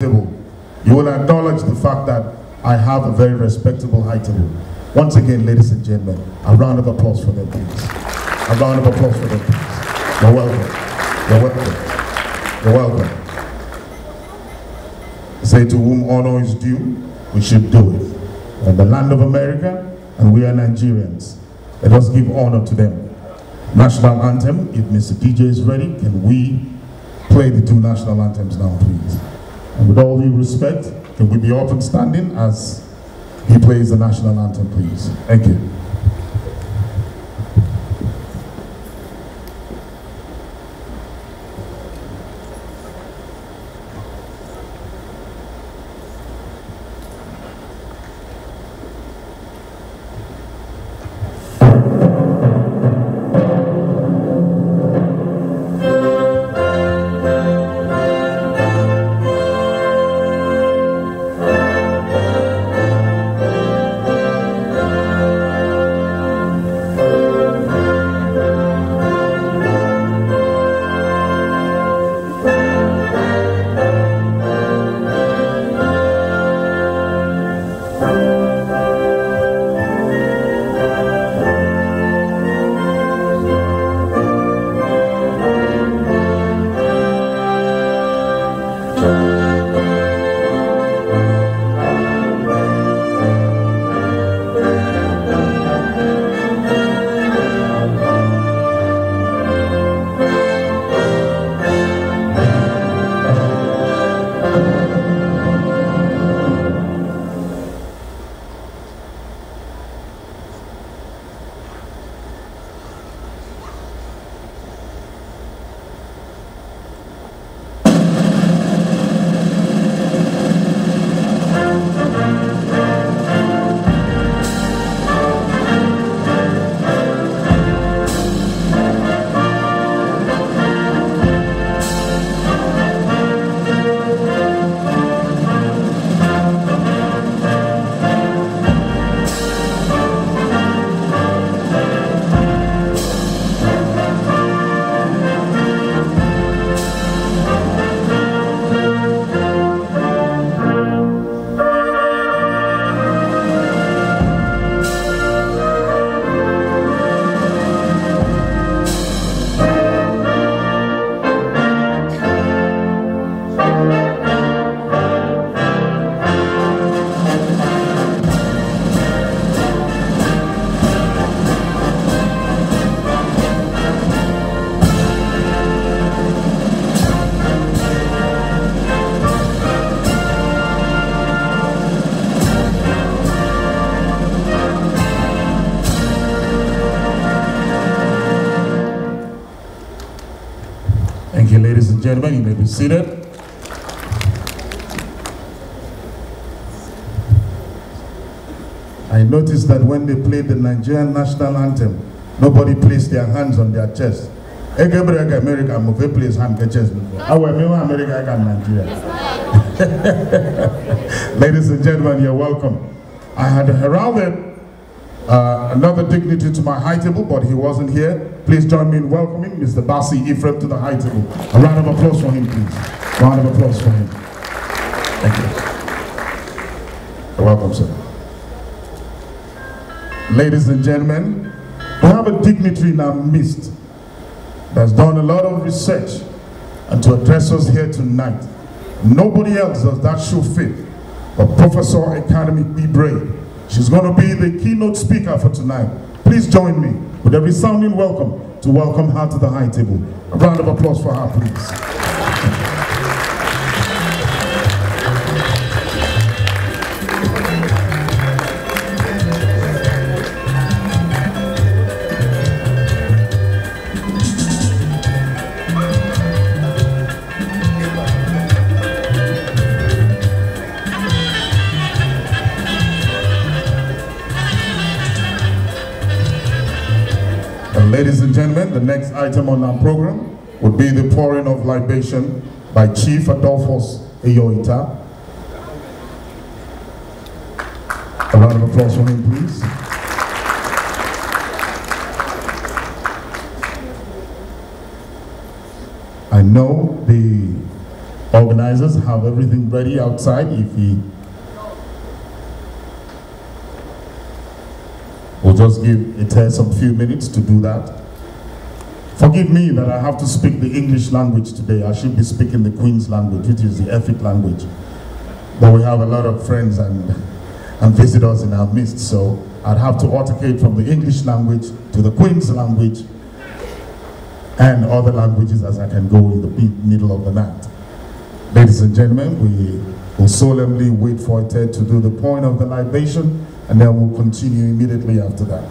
table, you will acknowledge the fact that I have a very respectable high table. Once again, ladies and gentlemen, a round of applause for them, please. A round of applause for them, please. You're welcome. You're welcome. You're welcome. Say to whom honor is due, we should do it. We're in the land of America, and we are Nigerians. Let us give honor to them. National anthem, if Mr. DJ is ready, can we play the two national anthems now, please? And with all due respect, can we be up and standing as he plays the national anthem, please? Thank you. Thank you, ladies and gentlemen. You may be seated. I noticed that when they played the Nigerian national anthem, nobody placed their hands on their chest. America, move place hand chest before. I will remember America, I can Nigeria. Ladies and gentlemen, you're welcome. I had heralded another dignitary to my high table, but he wasn't here. Please join me in welcoming Mr. Basi Efik to the high table. A round of applause for him, please. Round of applause for him. Thank you. You're welcome, sir. Ladies and gentlemen, we have a dignitary in our midst that's done a lot of research and to address us here tonight. Nobody else does that show fit but Professor Academic B. Bray. She's going to be the keynote speaker for tonight. Please join me with a resounding welcome to welcome her to the high table. A round of applause for her, please. Ladies and gentlemen, the next item on our program would be the pouring of libation by Chief Adolphus Eyoita. A round of applause for him, please. I know the organizers have everything ready outside. If he will just give it some few minutes to do that. Forgive me that I have to speak the English language today. I should be speaking the Queen's language, which is the Efik language. But we have a lot of friends and visitors in our midst, so I'd have to alternate from the English language to the Queen's language and other languages as I can go in the middle of the night. Ladies and gentlemen, we will solemnly wait for Ted to do the point of the libation, and then we'll continue immediately after that.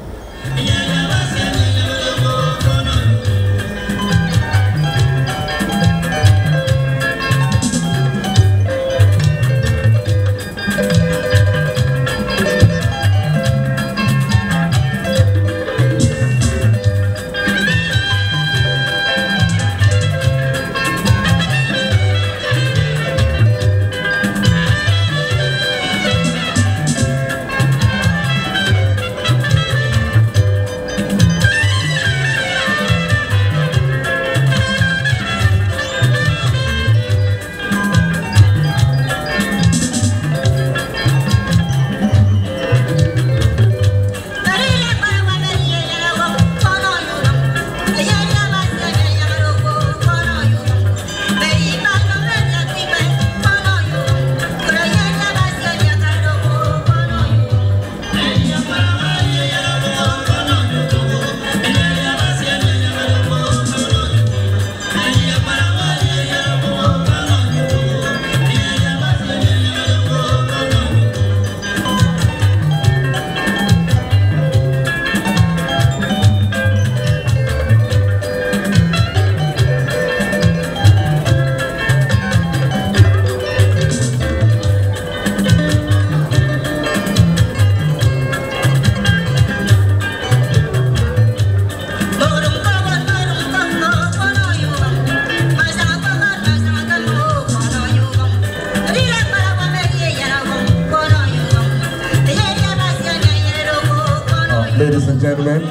Ladies and gentlemen,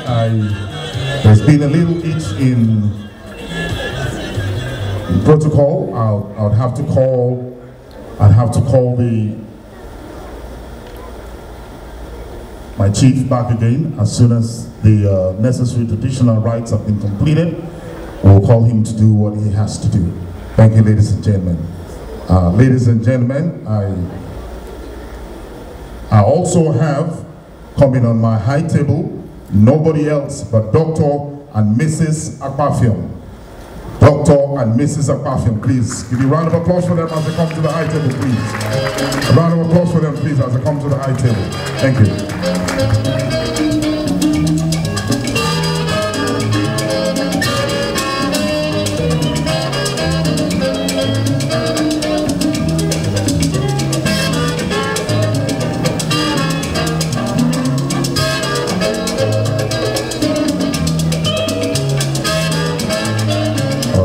there's been a little itch in protocol. I'd have to call my chief back again as soon as the necessary traditional rites have been completed. We'll call him to do what he has to do. Thank you, ladies and gentlemen. Ladies and gentlemen, I also have coming on my high table, nobody else but Dr. and Mrs. Akpafion. Dr. and Mrs. Akpafion, please. Give you a round of applause for them as they come to the high table, please. A round of applause for them, please, as they come to the high table. Thank you.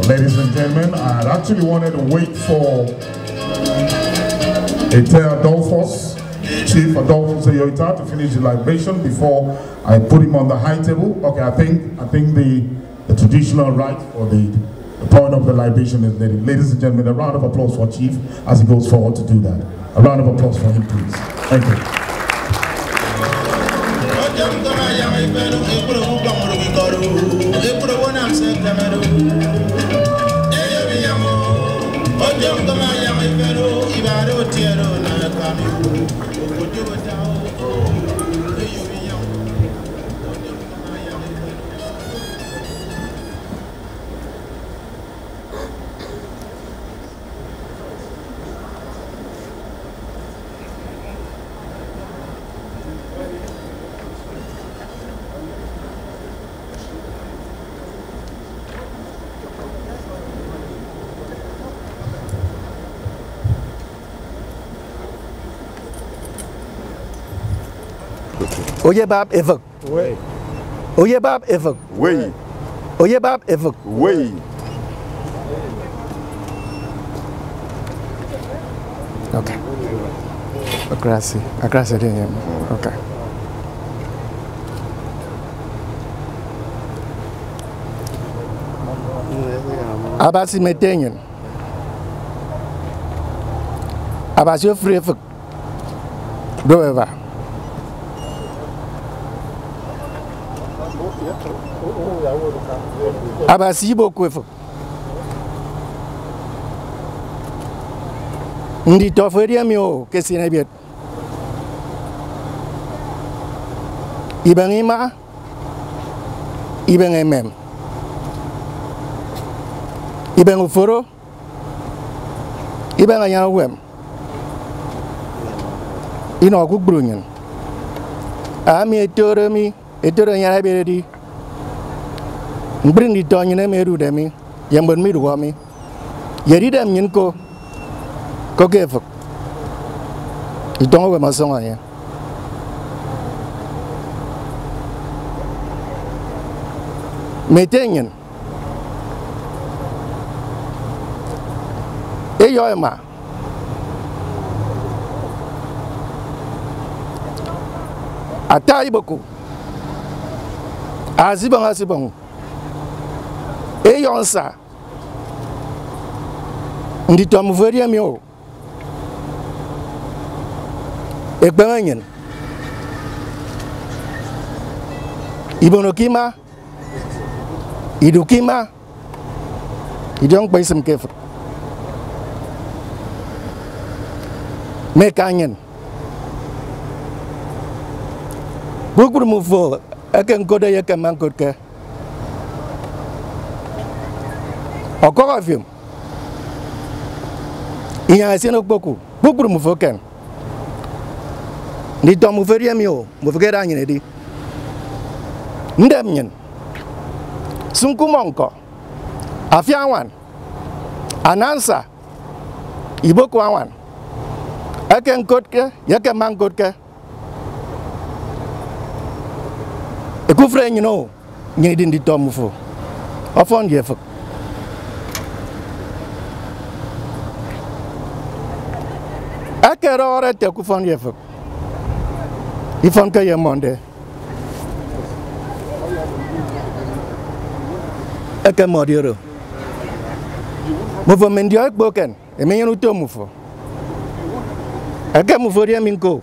Ladies and gentlemen, I actually wanted to wait for Chief Adolphus Ayoita to finish the libation before I put him on the high table. Okay, I think the traditional right for the point of the libation is ready. Ladies and gentlemen, a round of applause for Chief as he goes forward to do that. A round of applause for him, please. Thank you. Oyebab Efik. Oui. Oyebab Efik. Oui. Oyebab Efik. Oui. Okay. Agrasi din. Okay. Abasi metengen. Abasio free Efik. Do ever. Abasi beaucoup Efik. Ndi toferia mio que si nebiet. Ibang ima, ibang emem, ibang uforo, ibang ayawem. Ino aku brunyan. Ami etore nyara beredi. Bring di tonyo ne meru demi, yang bermiru kami. Jadi dem nyinko. Kok Efik? Itu apa masalahnya? Metenyen. Eyo ema. Atai boku. Asibang. Eyo nsa. Ndi tomu veria mio. Ekbanyen. Ibonokima. Idukima. Idong paisem kefir. Mekanyen. Bukur mufo akan koda yakan mangkot ke. Okora film. Iya asenok boku. Bukur mufo kan. Ni tomu feria mio, mufugera nyene di. Ndemnyen. Sunkumonko. Afiawan. Anansa. Iboko awan. Aken kotke, yaken mangkotke. Ekufre nyino, nyene di tomu fo. Ofon di Efik. Akero ore te kufon di Efik. Ifan kaya monde. Eke modioro. Mufo mendio ek boken. Emenyen uto mufo. Eke mufo dia minko.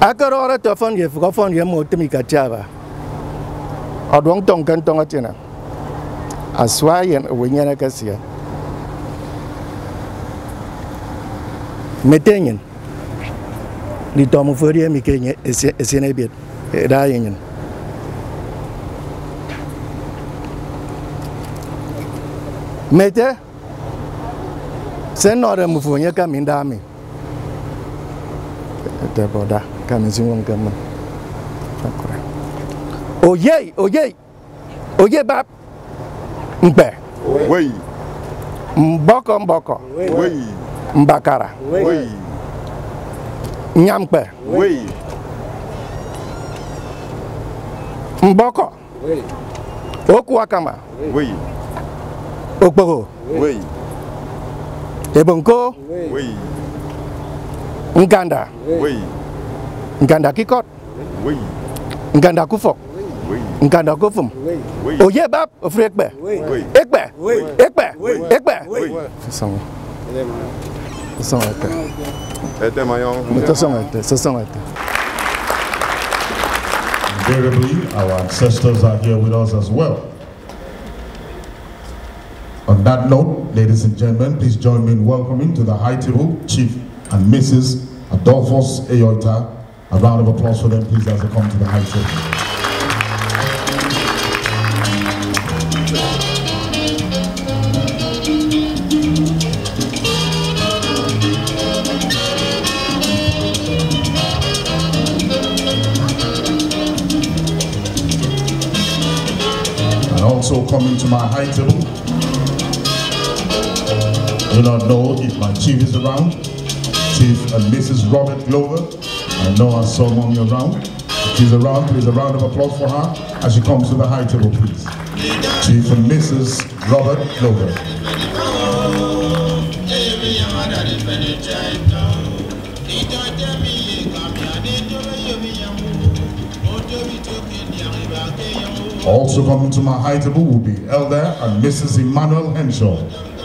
Akero ore te fon ye fuka fon ye mo temi kachaba. Odong tong kan tong atina. Aswayen wenyana kasia. Metenyen di tomu feria mi kenye esene biet dayenyen mete senore mufonya kamindami te boda kamizingon kamen akora oye bab mbe oui mboko oui Mbakara. Oui. Nyampe. Oui. Mboko. Oui. Okuakama. Oui. Okporo. Oui. Ebonko. Oui. Nganda. Oui. Nganda Kikot. Oui. Nganda Kufok. Oui. Nganda Kufum. Oui. Oye bab ofrekbe. Oui. Ekbe. Oui. Ekbe. Ekbe. Oui. Façon était. Invariably, our ancestors are here with us as well. On that note, ladies and gentlemen, please join me in welcoming to the high table Chief and Mrs. Adolphus Eyoita. A round of applause for them, please, as they come to the high table. Also coming to my high table. Do not know if my chief is around. Chief and Mrs. Robert Glover. I know I saw mommy around. If she's around, please a round of applause for her as she comes to the high table, please. Chief and Mrs. Robert Glover. Also coming to my high table will be Elder and Mrs. Emmanuel Henshaw.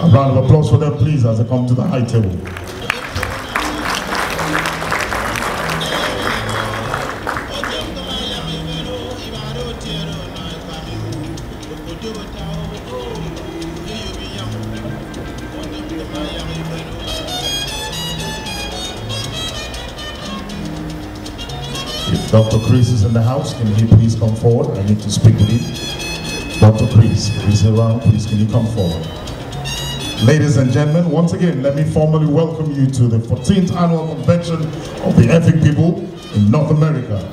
A round of applause for them, please, as they come to the high table. If Dr. Chris is in the house, can he please come forward? I need to speak with him. Dr. Chris, if he's around, please can you come forward? Ladies and gentlemen, once again, let me formally welcome you to the 14th Annual Convention of the Efik people in North America.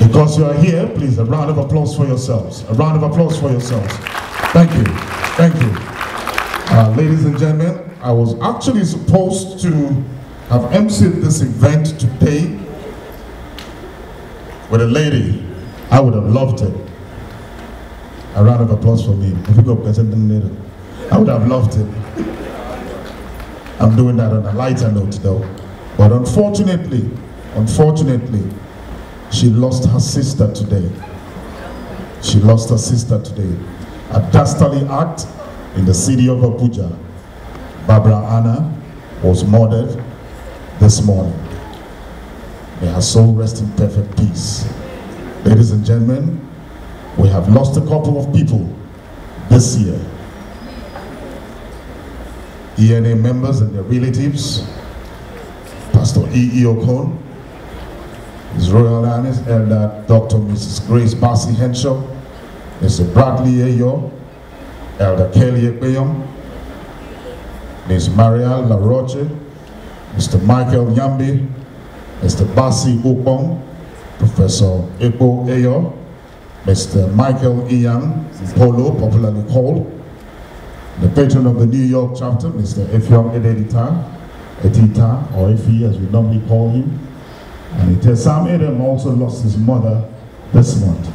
Because you are here, please, a round of applause for yourselves. A round of applause for yourselves. Thank you. Thank you. Ladies and gentlemen, I was actually supposed to have emceed this event today with a lady. I would have loved it. A round of applause for me. I would have loved it. I'm doing that on a lighter note though. But unfortunately, she lost her sister today. She lost her sister today. A dastardly act in the city of Abuja. Barbara Anna was murdered this morning. May her soul rest in perfect peace. Ladies and gentlemen, we have lost a couple of people this year. ENA members and their relatives, Pastor E.E. Okon, His Royal Highness Elder Dr. Mrs. Grace Bassi Henshaw, Mr. Bradley Ayo, Elder Kelly Ekpeyom, Ms. Maria La Roche, Mr. Michael Yambi, Mr. Bassi Upong, Professor Ekpo Ayo, Mr. Michael Iyang Polo, popularly called, the patron of the New York chapter, Mr. Efik Etita, or Efi as we normally call him. And Sam Adam also lost his mother this month.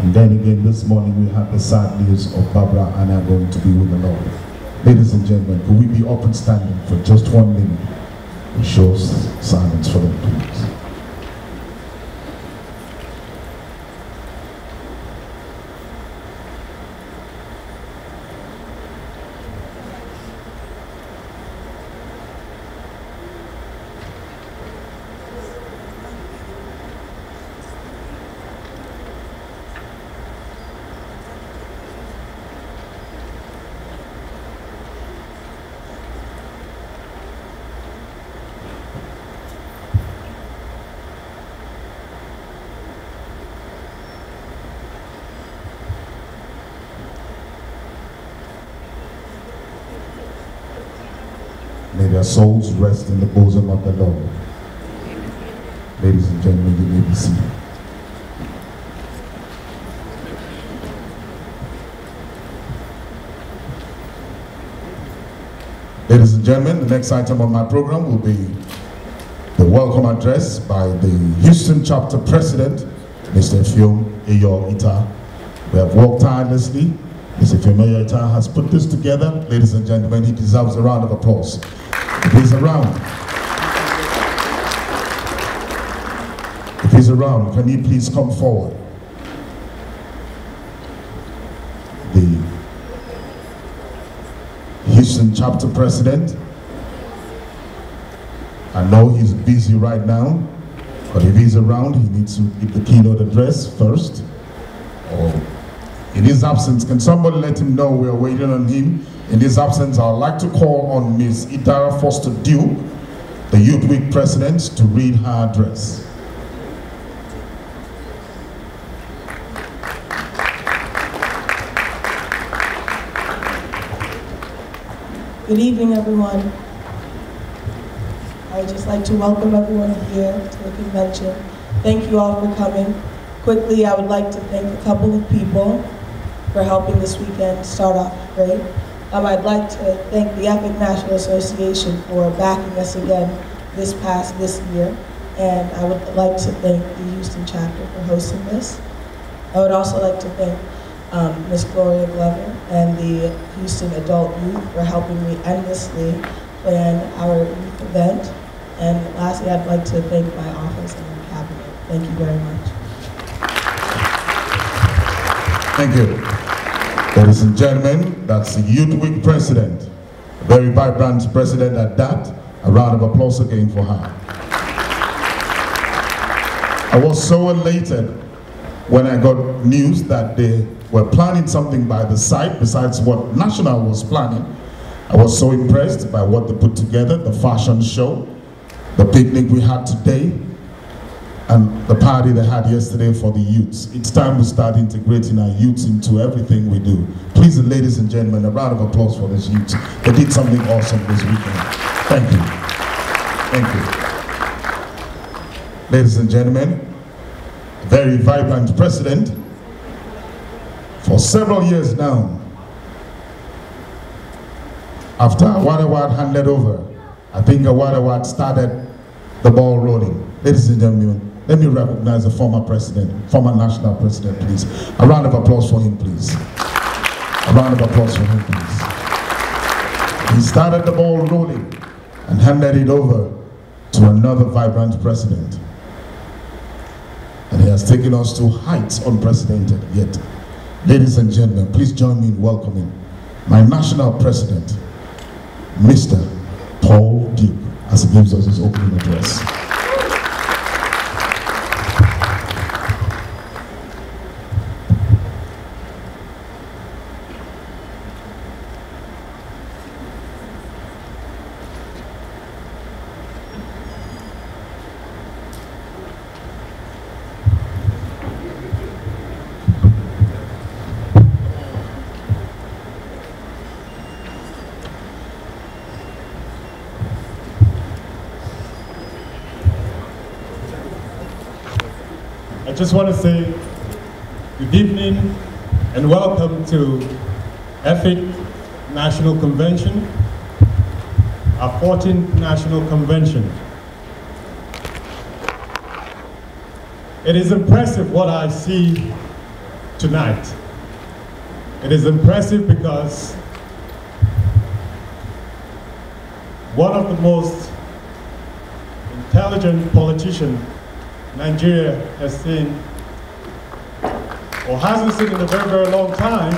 And then again this morning we had the sad news of Barbara Anna going to be with the Lord. Ladies and gentlemen, could we be up and standing for just 1 minute? We show silence for them, please. May their souls rest in the bosom of the Lord. Ladies and gentlemen, you may be seated. Ladies and gentlemen, the next item on my program will be the welcome address by the Houston chapter president, Mr. Efik Ita. We have worked tirelessly. Mr. Efik Ita has put this together. Ladies and gentlemen, he deserves a round of applause. If he's around, can he please come forward? The Houston chapter president. I know he's busy right now, but if he's around, he needs to give the keynote address first. Or in his absence, can somebody let him know we are waiting on him? In his absence, I'd like to call on Ms. Idara Foster Duke, the Youth Week president, to read her address. Good evening, everyone. I would just like to welcome everyone here to the convention. Thank you all for coming. Quickly, I would like to thank a couple of people for helping this weekend start off great. I'd like to thank the Efik National Association for backing us again this year. And I would like to thank the Houston chapter for hosting this. I would also like to thank Ms. Gloria Glover and the Houston Adult Youth for helping me endlessly plan our youth event. And lastly, I'd like to thank my office and my cabinet. Thank you very much. Thank you. Ladies and gentlemen, that's the Youth Week president, Very vibrant president at that. A round of applause again for her. I was so elated when I got news that they were planning something by the side besides what National was planning. I was so impressed by what they put together, the fashion show, the picnic we had today, and the party they had yesterday for the youths. It's time we start integrating our youths into everything we do. Please, ladies and gentlemen, a round of applause for these youths. They did something awesome this weekend. Thank you. Thank you. Ladies and gentlemen, a very vibrant president for several years now. After Awad Awad handed over, I think Awad Awad started the ball rolling. Ladies and gentlemen, let me recognize the former president, former national president, please. A round of applause for him, please. A round of applause for him, please. He started the ball rolling and handed it over to another vibrant president. And he has taken us to heights unprecedented yet. Ladies and gentlemen, please join me in welcoming my national president, Mr. Paul Duke, as he gives us his opening address. I just want to say good evening and welcome to Efik National Convention, our 14th National Convention. It is impressive what I see tonight. It is impressive because one of the most intelligent politicians Nigeria has seen, or hasn't seen in a very, very long time,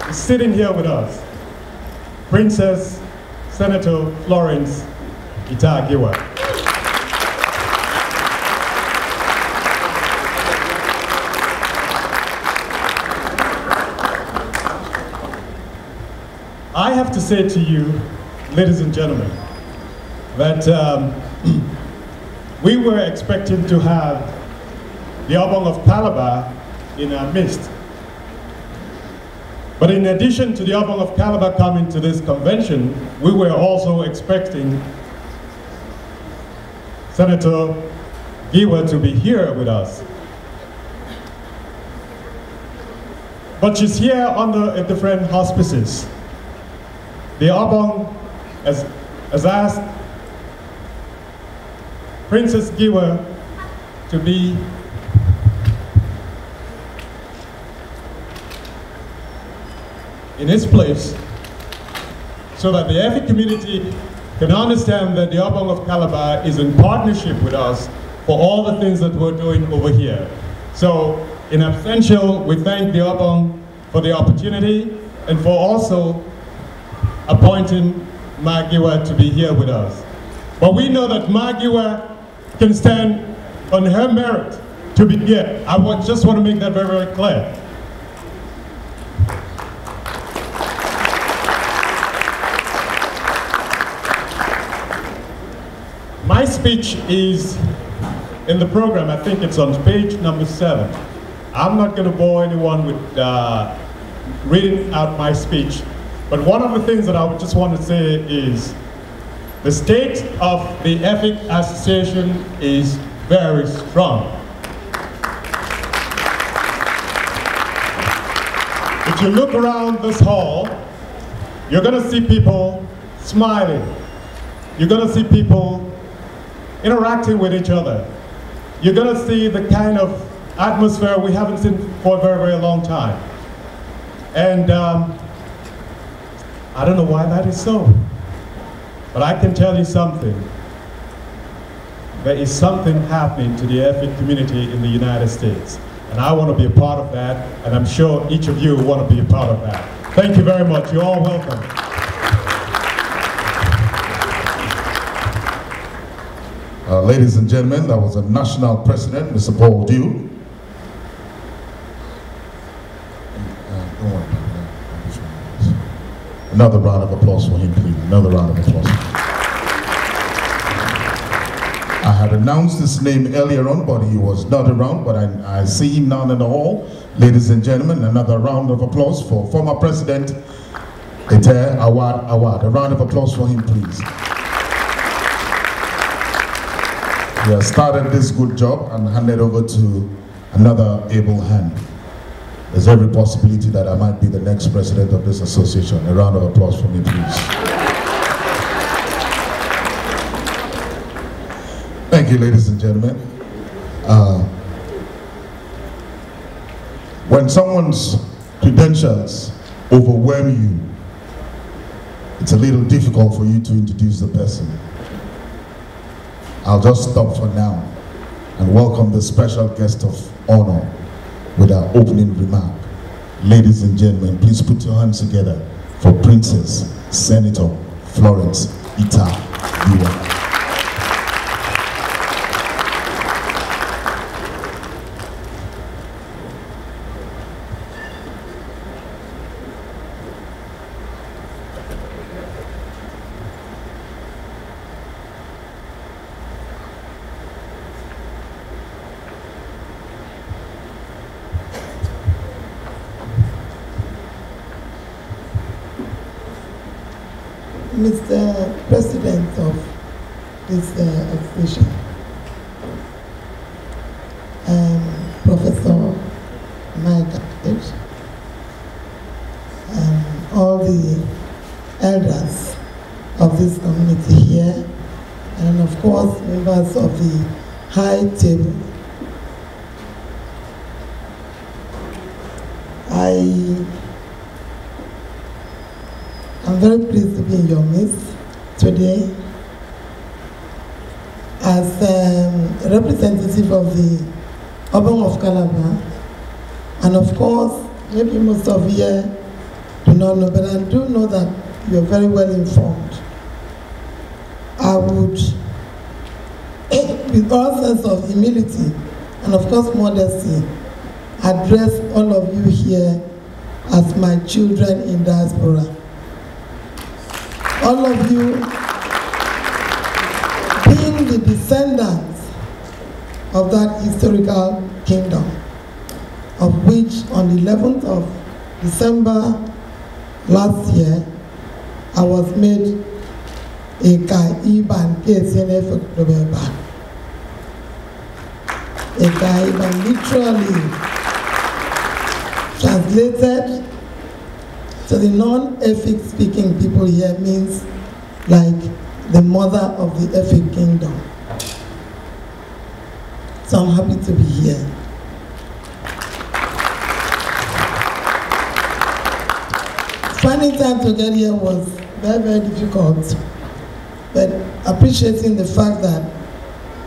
is sitting here with us. Princess Senator Florence Ita-Giwa. I have to say to you, ladies and gentlemen, that we were expecting to have the Obong of Calabar in our midst. But in addition to the Obong of Calabar coming to this convention, we were also expecting Senator Giwa to be here with us. But she's here under a different auspices. The Obong has asked Princess Giwa to be in his place so that the Efik community can understand that the Obong of Calabar is in partnership with us for all the things that we're doing over here. So in absentia, we thank the Obong for the opportunity and for also appointing Ma Giwa to be here with us. But we know that Ma Giwa can stand on her merit to be here. I just want to make that very, very clear. My speech is in the program. I think it's on page number 7. I'm not going to bore anyone with reading out my speech, but one of the things that I just want to say is the state of the Efik Association is very strong. If you look around this hall, you're going to see people smiling. You're going to see people interacting with each other. You're going to see the kind of atmosphere we haven't seen for a very, very long time. And I don't know why that is so. But I can tell you something. There is something happening to the Efik community in the United States. And I want to be a part of that, and I'm sure each of you want to be a part of that. Thank you very much. You're all welcome. Ladies and gentlemen, that was a national president, Mr. Paul Dew. Another round of applause for him, please. Another round of applause. I had announced his name earlier on, but he was not around, but I see him now in the hall. Ladies and gentlemen, another round of applause for former President Ete Awad. A round of applause for him, please. He has started this good job and handed over to another able hand. There's every possibility that I might be the next president of this association. A round of applause for me, please. Thank you, ladies and gentlemen. When someone's credentials overwhelm you, it's a little difficult for you to introduce the person. I'll just stop for now and welcome the special guest of honor with our opening remark. Ladies and gentlemen, please put your hands together for Princess Senator Florence Ita Yuwa. Mr. President of this association, Professor Mike, all the elders of this community here, and of course members of the high table. I'm very pleased to be in your midst today as a representative of the Obong of Calabar, and of course, maybe most of you here do not know, but I do know that you're very well informed. I would, with all sense of humility and of course modesty, address all of you here as my children in diaspora. All of you being the descendants of that historical kingdom, of which on the 11th of December last year, I was made a Kaiban Efik. A Kaiban literally translated to the non-Efik speaking people here means like the mother of the Efik kingdom. So I'm happy to be here. Finding time to get here was very, very difficult, but appreciating the fact that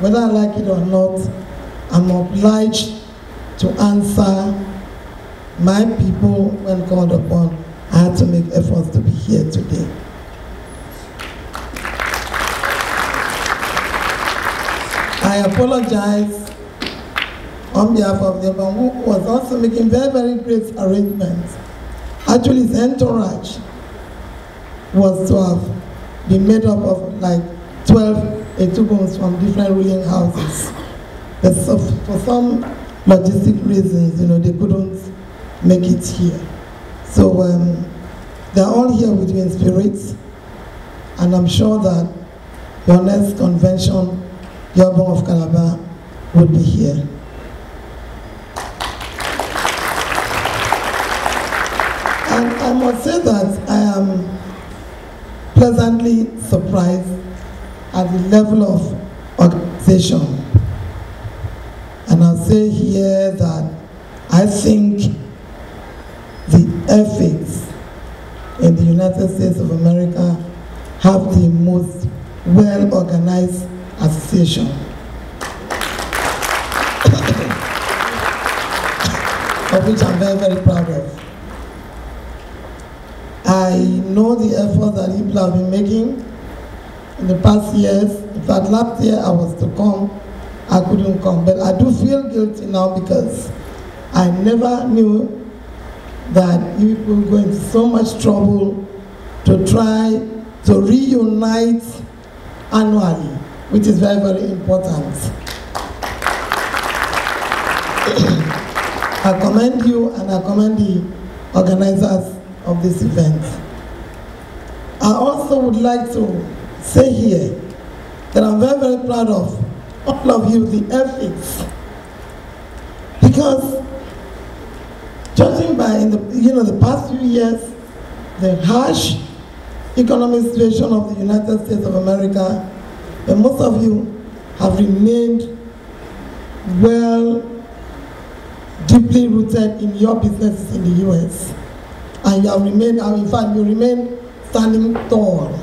whether I like it or not, I'm obliged to answer my people when called upon. I had to make efforts to be here today. I apologize on behalf of the man who was also making very, very great arrangements. Actually, his entourage was to have been made up of like 12 etubos from different ruling houses. But so for some logistic reasons, they couldn't make it here. So they're all here with you in spirit, and I'm sure that your next convention, the Obong of Calabar, will be here. And I must say that I am pleasantly surprised at the level of organization. And I'll say here that I think the Efiks in the United States of America have the most well-organized association. Of which I'm very, very proud of. I know the effort that people have been making in the past years. In fact, last year I was to come, I couldn't come. But I do feel guilty now because I never knew that you people go into so much trouble to try to reunite annually, which is very, very important. I commend you and I commend the organizers of this event. I also would like to say here that I'm very, very proud of all of you, the Efiks, because judging by the past few years, the harsh economic situation of the United States of America, and most of you have remained well, deeply rooted in your businesses in the U.S. And you have remained, in fact, you remain standing tall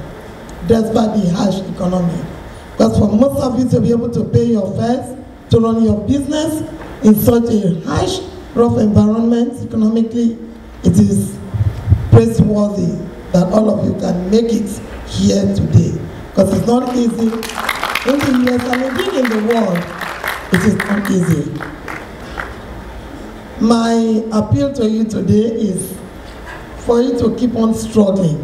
despite the harsh economy. Because for most of you to be able to pay your fares, to run your business in such a harsh, rough environment economically, it is praiseworthy that all of you can make it here today. Because it's not easy in the US and indeed in the world, it is not easy. My appeal to you today is for you to keep on struggling.